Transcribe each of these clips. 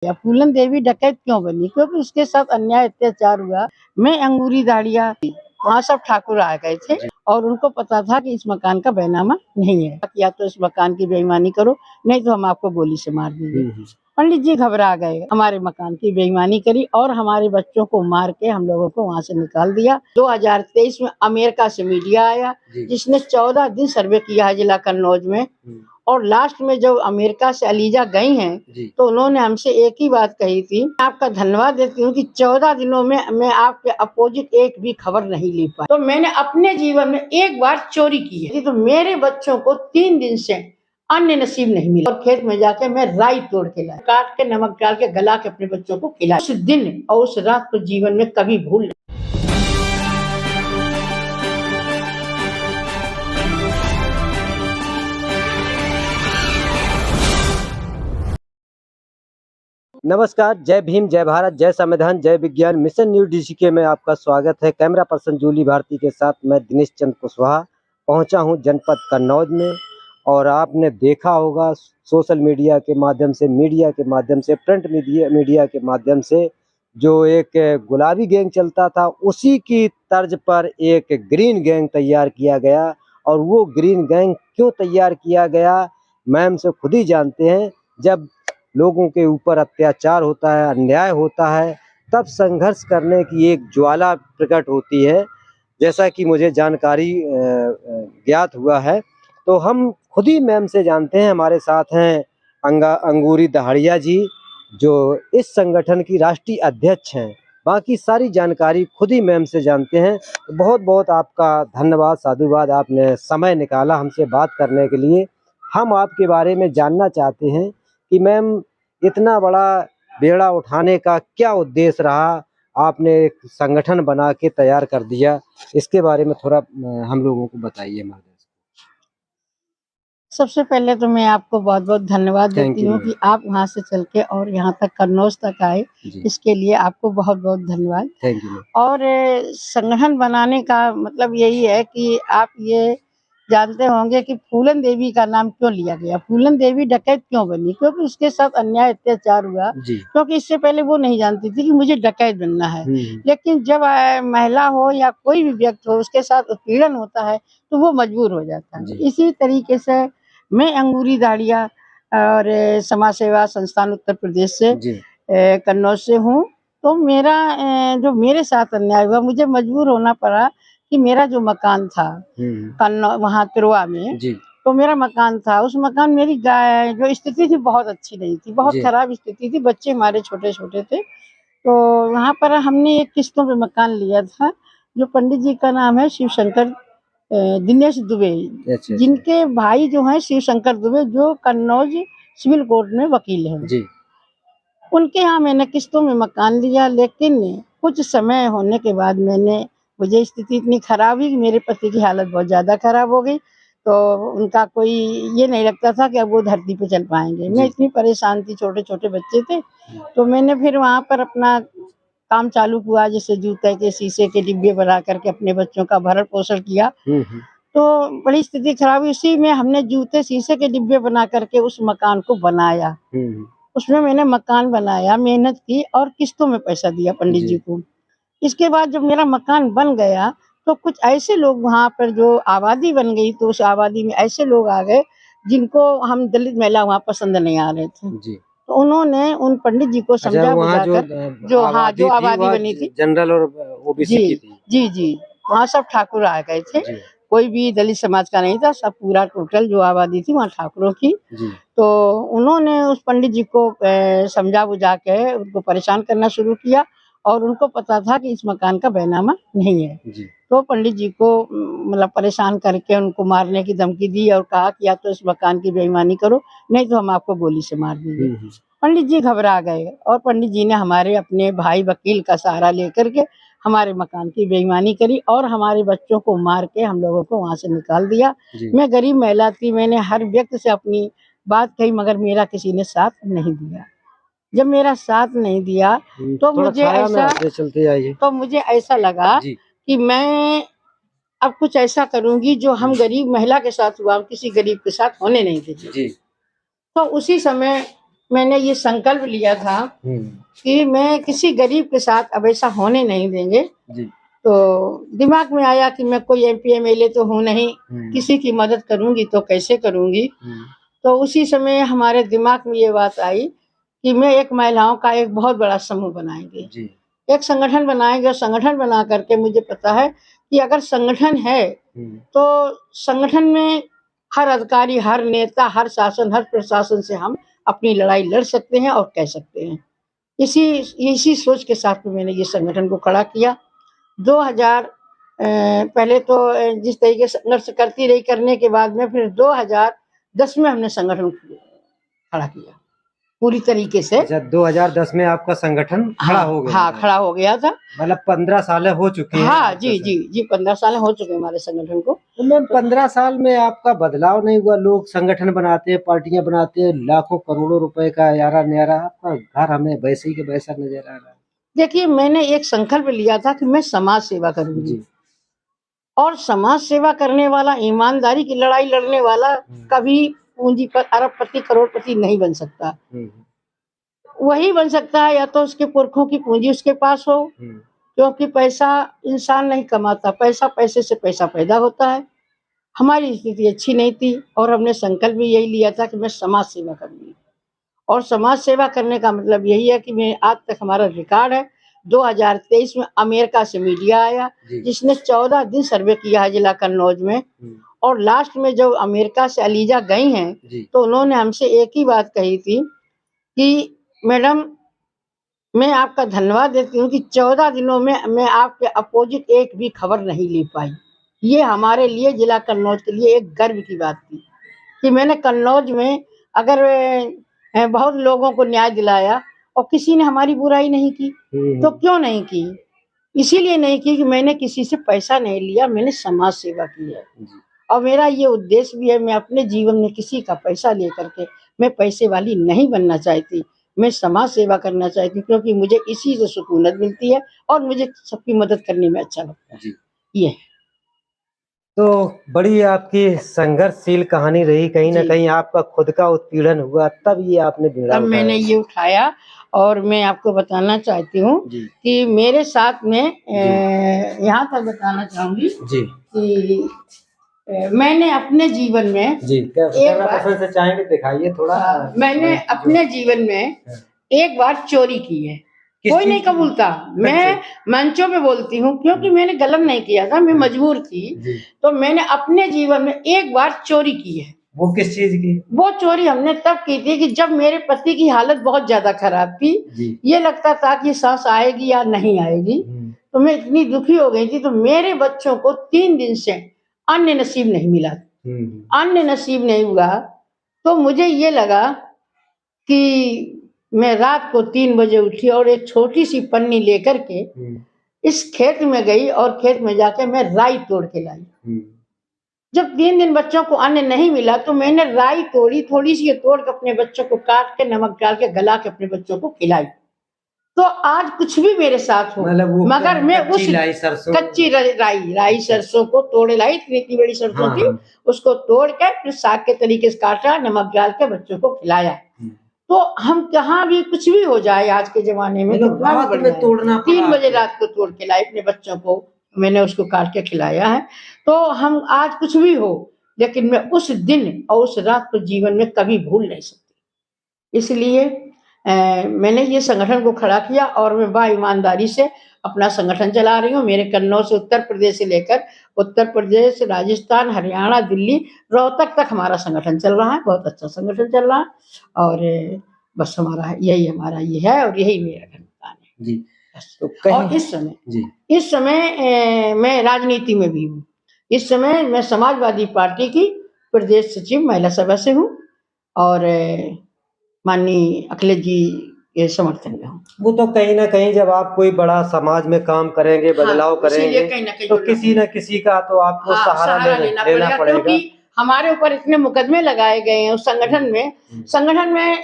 या फूलन देवी डकैत क्यों बनी? क्योंकि उसके साथ अन्याय अत्याचार हुआ। मैं अंगूरी दाढ़िया वहाँ सब ठाकुर आ गए थे और उनको पता था कि इस मकान का बैनामा नहीं है, या तो इस मकान की बेईमानी करो नहीं तो हम आपको गोली से मार देंगे। पंडित जी घबरा गए, हमारे मकान की बेईमानी करी और हमारे बच्चों को मार के हम लोगों को वहाँ से निकाल दिया। 2023 में अमेरिका से मीडिया आया जिसने 14 दिन सर्वे किया है जिला कन्नौज में, और लास्ट में जब अमेरिका से अलीजा गई हैं तो उन्होंने हमसे एक ही बात कही थी, आपका धन्यवाद देती हूँ कि 14 दिनों में मैं आपके अपोजिट एक भी खबर नहीं ले पाई। तो मैंने अपने जीवन में एक बार चोरी की है तो मेरे बच्चों को 3 दिन से अन्य नसीब नहीं मिला और खेत में जाके मैं राई तोड़ के लाया, काट के नमक डाल के गला के अपने बच्चों को खिलाया। उस दिन और उस रात को जीवन में कभी भूल नहीं। नमस्कार, जय भीम, जय भारत, जय संविधान, जय विज्ञान। मिशन न्यूज डीसीके में आपका स्वागत है। कैमरा पर्सन जूली भारती के साथ मैं दिनेश चंद कुशवाहा पहुंचा हूं जनपद कन्नौज में। और आपने देखा होगा सोशल मीडिया के माध्यम से, मीडिया के माध्यम से, प्रिंट मीडिया के माध्यम से जो एक गुलाबी गैंग चलता था उसी की तर्ज पर एक ग्रीन गैंग तैयार किया गया। और वो ग्रीन गैंग क्यों तैयार किया गया मैम से खुद ही जानते हैं। जब लोगों के ऊपर अत्याचार होता है, अन्याय होता है, तब संघर्ष करने की एक ज्वाला प्रकट होती है, जैसा कि मुझे जानकारी ज्ञात हुआ है। तो हम खुद ही मैम से जानते हैं। हमारे साथ हैं अंगूरी दाढ़िया जी जो इस संगठन की राष्ट्रीय अध्यक्ष हैं। बाकी सारी जानकारी खुद ही मैम से जानते हैं। बहुत बहुत आपका धन्यवाद, साधुवाद, आपने समय निकाला हमसे बात करने के लिए। हम आपके बारे में जानना चाहते हैं कि मैम इतना बड़ा बेड़ा उठाने का क्या उद्देश्य रहा, आपने एक संगठन बना के तैयार कर दिया, इसके बारे में थोड़ा हम लोगों को बताइए। सबसे पहले तो मैं आपको बहुत बहुत धन्यवाद देती हूँ कि आप वहाँ से चल के और यहाँ तक कन्नौज तक आए, इसके लिए आपको बहुत बहुत धन्यवाद। Thank you. और संगठन बनाने का मतलब यही है कि आप ये जानते होंगे कि फूलन देवी का नाम क्यों लिया गया, फूलन देवी डकैत क्यों बनी? क्योंकि उसके साथ अन्याय अत्याचार हुआ। क्योंकि इससे पहले वो नहीं जानती थी कि मुझे डकैत बनना है, लेकिन जब महिला हो या कोई भी व्यक्ति हो उसके साथ उत्पीड़न होता है तो वो मजबूर हो जाता है। इसी तरीके से मैं अंगूरी दाढ़िया और समाज सेवा संस्थान उत्तर प्रदेश से कन्नौज से हूँ। तो मेरा जो मेरे साथ अन्याय हुआ, मुझे मजबूर होना पड़ा कि मेरा जो मकान था कन्नौज वहाँ तिरवा में, तो मेरा मकान था, उस मकान मेरी जो स्थिति थी बहुत अच्छी नहीं थी, बहुत खराब स्थिति थी, बच्चे हमारे छोटे छोटे थे। तो वहाँ पर हमने एक किस्तों पे मकान लिया था, जो पंडित जी का नाम है शिव शंकर दिनेश दुबे, जिनके भाई जो हैं शिव शंकर दुबे जो कन्नौज सिविल कोर्ट में वकील हैं। उनके यहाँ मैंने किस्तों में मकान लिया, लेकिन कुछ समय होने के बाद मुझे स्थिति इतनी खराब हुई कि मेरे पति की हालत बहुत ज़्यादा खराब हो गई। तो उनका कोई ये नहीं लगता था कि अब वो धरती पे चल पाएंगे। मैं इतनी परेशान थी, छोटे छोटे बच्चे थे। तो मैंने फिर वहाँ पर अपना काम चालू हुआ, जैसे जूते के शीशे के डिब्बे बना करके अपने बच्चों का भरण पोषण किया। तो बड़ी स्थिति खराब हुई, उसी में हमने जूते शीशे के डिब्बे बना करके उस मकान को बनाया। उसमें मैंने मकान बनाया, मेहनत की और किस्तों में पैसा दिया पंडित जी को। इसके बाद जब मेरा मकान बन गया तो कुछ ऐसे लोग वहाँ पर जो आबादी बन गई, तो उस आबादी में ऐसे लोग आ गए जिनको हम दलित महिला वहाँ पसंद नहीं आ रहे थे। तो उन्होंने उन पंडित जी को समझा बुझाकर जो आबादी बनी थी जनरल और ओबीसी की थी। जी वहाँ सब ठाकुर आ गए थे, कोई भी दलित समाज का नहीं था, सब पूरा टोटल जो आबादी थी वहाँ ठाकुरों की। तो उन्होंने उस पंडित जी को समझा बुझा के उनको परेशान करना शुरू किया और उनको पता था कि इस मकान का बैनामा नहीं है। तो पंडित जी को मतलब परेशान करके उनको मारने की धमकी दी और कहा कि या तो इस मकान की बेईमानी करो नहीं तो हम आपको गोली से मार देंगे। पंडित जी घबरा गए और पंडित जी ने हमारे अपने भाई वकील का सहारा लेकर के हमारे मकान की बेईमानी करी और हमारे बच्चों को मार के हम लोगों को वहाँ से निकाल दिया। मैं गरीब महिला थी, मैंने हर व्यक्ति से अपनी बात कही, मगर मेरा किसी ने साथ नहीं दिया। जब मेरा साथ नहीं दिया तो मुझे ऐसा लगा कि मैं अब कुछ ऐसा करूंगी जो हम गरीब महिला के साथ हुआ, किसी गरीब के साथ होने नहीं देंगे। तो उसी समय मैंने ये संकल्प लिया था कि मैं किसी गरीब के साथ अब ऐसा होने नहीं देंगे। जी। तो दिमाग में आया कि मैं कोई MP MLA तो हूँ नहीं, किसी की मदद करूंगी तो कैसे करूंगी। तो उसी समय हमारे दिमाग में ये बात आई कि मैं एक महिलाओं का एक बहुत बड़ा समूह बनाएंगे, जी। एक संगठन बनाएंगे। और संगठन बना करके मुझे पता है कि अगर संगठन है तो संगठन में हर अधिकारी, हर नेता, हर शासन, हर प्रशासन से हम अपनी लड़ाई लड़ सकते हैं और कह सकते हैं। इसी सोच के साथ में मैंने ये संगठन को खड़ा किया। 2000 पहले तो जिस तरीके से संघर्ष करती रही, करने के बाद में फिर 2010 में हमने संगठन खड़ा किया पूरी तरीके से। अच्छा, 2010 में आपका संगठन खड़ा हो गया? हाँ, खड़ा हो गया था। मतलब 15 साल हो चुके हैं? हाँ जी, 15 साल हो चुके हमारे संगठन को। तो मैम 15 साल में आपका बदलाव नहीं हुआ? लोग संगठन बनाते हैं, पार्टियां बनाते हैं, लाखों करोड़ों रुपए का यारा न्यारा, आपका घर हमें वैसे ही के वैसा नजर आ रहा है। देखिए, मैंने एक संकल्प लिया था कि मैं समाज सेवा करूंगी, और समाज सेवा करने वाला, ईमानदारी की लड़ाई लड़ने वाला कभी पूंजीपति, अरबपति, करोड़पति नहीं बन सकता। वही बन सकता है या तो उसके पुरखों की पूंजी उसके पास हो, क्योंकि पैसा इंसान नहीं कमाता, पैसा पैसे से पैसा पैदा होता है। हमारी स्थिति अच्छी नहीं थी और हमने संकल्प भी यही लिया था कि मैं समाज सेवा करूंगी। और समाज सेवा करने का मतलब यही है कि मैं आज तक, हमारा रिकॉर्ड है, 2023 में अमेरिका से मीडिया आया जिसने 14 दिन सर्वे किया है जिला कन्नौज में। और लास्ट में जब अमेरिका से अलीजा गई हैं तो उन्होंने हमसे एक ही बात कही थी कि मैडम, मैं आपका धन्यवाद देती हूँ कि 14 दिनों में मैं आपके अपोजिट एक भी खबर नहीं ले पाई। ये हमारे लिए, जिला कन्नौज के लिए एक गर्व की बात थी कि मैंने कन्नौज में अगर बहुत लोगों को न्याय दिलाया और किसी ने हमारी बुराई नहीं की। तो क्यों नहीं की? इसीलिए नहीं की कि मैंने किसी से पैसा नहीं लिया, मैंने समाज सेवा की है। और मेरा ये उद्देश्य भी है, मैं अपने जीवन में किसी का पैसा लेकर के मैं पैसे वाली नहीं बनना चाहती, मैं समाज सेवा करना चाहती, क्योंकि मुझे इसी से सुकूनत मिलती है और मुझे सबकी मदद करने में अच्छा लगता है। ये तो बड़ी आपकी संघर्षशील कहानी रही, कहीं ना कहीं आपका खुद का उत्पीड़न हुआ, तब ये आपने तब मैंने ये उठाया। और मैं आपको बताना चाहती हूँ कि मेरे साथ में यहाँ तक बताना चाहूंगी कि मैंने अपने जीवन में एक बार से चाहेंगे दिखाइए थोड़ा। मैंने अपने जीवन में एक बार चोरी की है। कोई नहीं कबूलता, मैं मंचों पे बोलती हूँ क्योंकि मैंने गलत नहीं किया था, मैं मजबूर थी। तो मैंने अपने जीवन में एक बार चोरी की है। वो किस चीज की? वो चोरी हमने तब की थी कि जब मेरे पति की हालत बहुत ज्यादा खराब थी। ये लगता था कि सांस आएगी या नहीं आएगी। तो मैं इतनी दुखी हो गई थी। तो मेरे बच्चों को 3 दिन से अन्न नसीब नहीं मिला, अन्न नसीब नहीं हुआ। तो मुझे ये लगा कि मैं रात को 3 बजे उठी और एक छोटी सी पन्नी लेकर के इस खेत में गई और खेत में जाके मैं राई तोड़ के लाई। जब 3 दिन बच्चों को अन्न नहीं मिला तो मैंने राई तोड़ी, थोड़ी सी तोड़ के अपने बच्चों को काट के नमक डाल के गला के अपने बच्चों को खिलाई। तो आज कुछ भी मेरे साथ हो, मगर मैं उस कच्ची राई सरसों को तोड़ लाई, इतनी बड़ी सरसों थी, उसको तोड़ के फिर साग के तरीके से काटा, नमक डाल के बच्चों को खिलाया। तो हम कहाँ भी कुछ भी हो जाए आज के जमाने में, तो 3 बजे रात को तोड़ के लाई अपने बच्चों को, मैंने उसको काट के खिलाया है। तो हम आज कुछ भी हो, लेकिन मैं उस दिन और उस रात को जीवन में कभी भूल नहीं सकती। इसलिए मैंने ये संगठन को खड़ा किया और मैं बा ईमानदारी से अपना संगठन चला रही हूँ। मेरे कन्नौज से उत्तर प्रदेश से लेकर उत्तर प्रदेश, राजस्थान, हरियाणा, दिल्ली, रोहतक तक हमारा संगठन चल रहा है। बहुत अच्छा संगठन चल रहा है और बस हमारा यही, हमारा ये है और यही मेरा घनदान है जी। तो और इस समय मैं राजनीति में भी हूँ। इस समय मैं समाजवादी पार्टी की प्रदेश सचिव महिला सभा से हूँ और माननीय अखिलेश जी के समर्थन में हूँ। वो तो कहीं ना कहीं जब आप कोई बड़ा समाज में काम करेंगे, बदलाव करेंगे, तो किसी न किसी का तो आपको सहारा लेना पड़ेगा, क्योंकि हमारे ऊपर इतने मुकदमे लगाए गए हैं उस संगठन में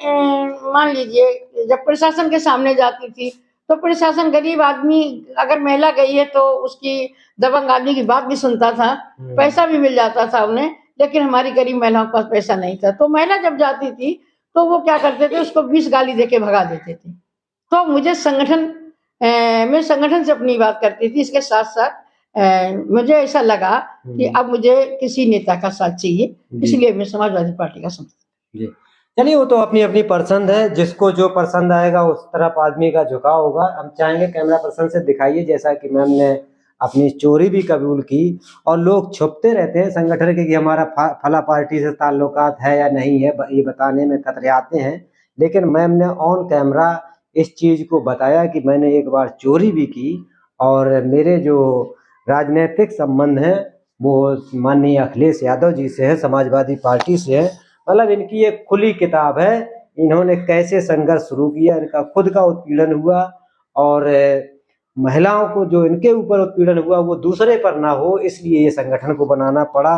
मान लीजिए जब प्रशासन के सामने जाती थी तो प्रशासन गरीब आदमी, अगर महिला गई है तो उसकी दबंग आदमी की बात भी सुनता था, पैसा भी मिल जाता था उन्हें, लेकिन हमारी गरीब महिलाओं के पास पैसा नहीं था। तो महिला जब जाती थी तो वो क्या करते थे, उसको 20 गाली देके भगा देते थे। तो मुझे मैं संगठन से अपनी बात करती थी, इसके साथ-साथ मुझे ऐसा लगा कि अब मुझे किसी नेता का साथ चाहिए, इसलिए मैं समाजवादी पार्टी का समर्थन। जी। चलिए, वो तो अपनी-अपनी पसंद है, जिसको जो पसंद आएगा उस तरफ आदमी का झुकाव होगा। हम चाहेंगे कैमरा पर्सन से दिखाइए, जैसा कि मैम ने अपनी चोरी भी कबूल की और लोग छुपते रहते हैं संगठन के कि हमारा फला पार्टी से ताल्लुकात है या नहीं है, ये बताने में कतराते हैं। लेकिन मैम ने ऑन कैमरा इस चीज़ को बताया कि मैंने एक बार चोरी भी की और मेरे जो राजनीतिक संबंध हैं वो माननीय अखिलेश यादव जी से है, समाजवादी पार्टी से है। मतलब इनकी एक खुली किताब है, इन्होंने कैसे संघर्ष शुरू किया, इनका खुद का उत्पीड़न हुआ और महिलाओं को जो इनके ऊपर उत्पीड़न हुआ वो दूसरे पर ना हो, इसलिए ये संगठन को बनाना पड़ा।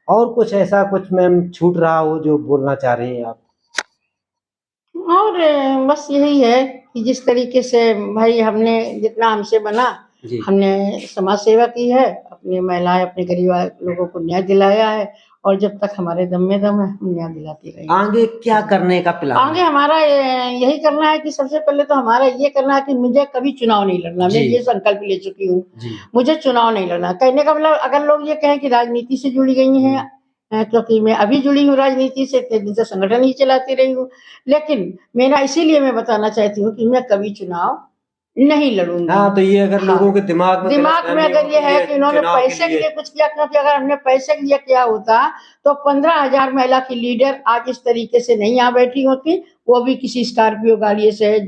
और कुछ ऐसा कुछ मैम छूट रहा हो जो बोलना चाह रही हैं आप? और बस यही है कि जिस तरीके से भाई हमने जितना हमसे बना, हमने समाज सेवा की है, अपनी महिलाएं, अपने गरीब लोगों को न्याय दिलाया है और जब तक हमारे दम में दम है हम न्याय दिलाते रहेंगे। आगे क्या करने का प्लान आगे है? हमारा यही करना है कि सबसे पहले तो हमारा ये करना है कि मुझे कभी चुनाव नहीं लड़ना। मैं ये संकल्प ले चुकी हूँ, मुझे चुनाव नहीं लड़ना। कहने का मतलब अगर लोग ये कहें कि राजनीति से जुड़ी गई हैं, क्योंकि मैं अभी जुड़ी हूँ राजनीति से, इतने दिन से संगठन ही चलाती रही हूँ, लेकिन मेरा इसीलिए मैं बताना चाहती हूँ कि मैं कभी चुनाव नहीं लड़ूंगी। हाँ, तो ये अगर लोगों के दिमाग में अगर ये है कि उन्होंने पैसे के लिए कुछ किया, क्योंकि अगर हमने पैसे के लिए किया होता तो 15,000 महिला की लीडर आज इस तरीके से नहीं यहाँ बैठी होती, वो भी किसी स्कॉर्पियो गाड़ी से,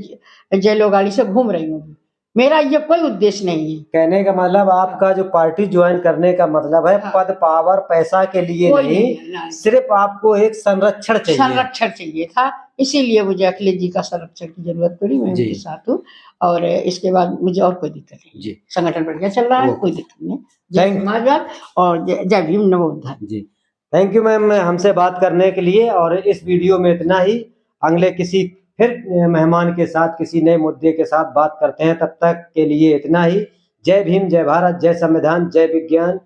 जेलो गाड़ी से घूम रही होगी। मेरा ये कोई उद्देश्य नहीं है। कहने का मतलब आपका जो पार्टी ज्वाइन करने का मतलब है पद, पावर, पैसा के लिए नहीं, सिर्फ आपको एक संरक्षण चाहिए था, इसीलिए मुझे अखिलेश जी का संरक्षण की जरूरत पड़ी। मैं उनके साथ हूँ और इसके बाद मुझे और कोई दिक्कत नहीं। संगठन बढ़िया चल रहा है, कोई दिक्कत नहीं। जय समाजवाद और जय भीम, नमो बुद्धाय। जी, थैंक यू मैम हमसे बात करने के लिए। और इस वीडियो में इतना ही, अगले किसी फिर मेहमान के साथ किसी नए मुद्दे के साथ बात करते हैं, तब तक के लिए इतना ही। जय भीम, जय भारत, जय संविधान, जय विज्ञान।